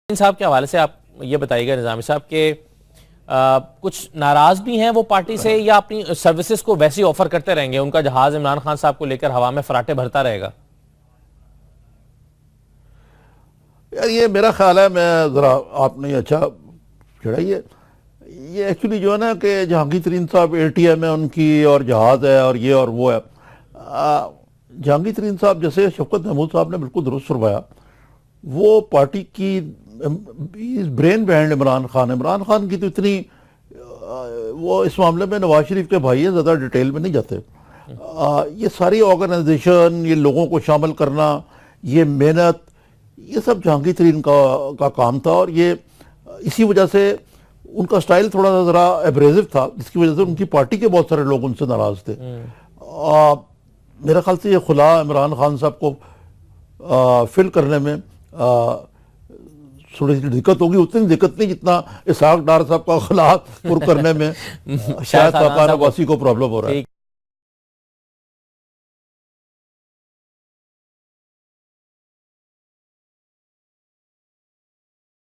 साहब के हवाले से आप ये बताइएगा निजामी साहब के कुछ नाराज भी हैं वो पार्टी से या अपनी सर्विसेज को वैसे ही ऑफर करते रहेंगे, उनका जहाज इमरान खान साहब को लेकर हवा में फराटे भरता रहेगा? यार ये मेरा ख्याल है, मैं ज़रा आपने अच्छा चढ़ाइए, ये एक्चुअली जो है ना कि जहांगीर तरीन साहब ATM है उनकी और जहाज़ है और ये और वो है। जहांगीर तरीन साहब जैसे शफकत महमूद साहब ने बिल्कुल दुरुस्त फरमाया, वो पार्टी की ब्रेन बैंड इमरान खान की तो इतनी वो इस मामले में नवाज शरीफ के भाई है, ज़्यादा डिटेल में नहीं जाते। ये सारी ऑर्गेनाइजेशन, ये लोगों को शामिल करना, ये मेहनत, ये सब जहांगीर तरीन का काम था और ये इसी वजह से उनका स्टाइल थोड़ा सा ज़रा एब्रेसिव था, जिसकी वजह से उनकी पार्टी के बहुत सारे लोग उनसे नाराज़ थे। मेरा ख्याल से ये खुला इमरान खान साहब को फिल करने में थोड़ी सी दिक्कत होगी, उतनी दिक्कत नहीं जितना इसहाक डार साहब का खुला पुर करने में शायद पापा नवासी को प्रॉब्लम हो रहा है।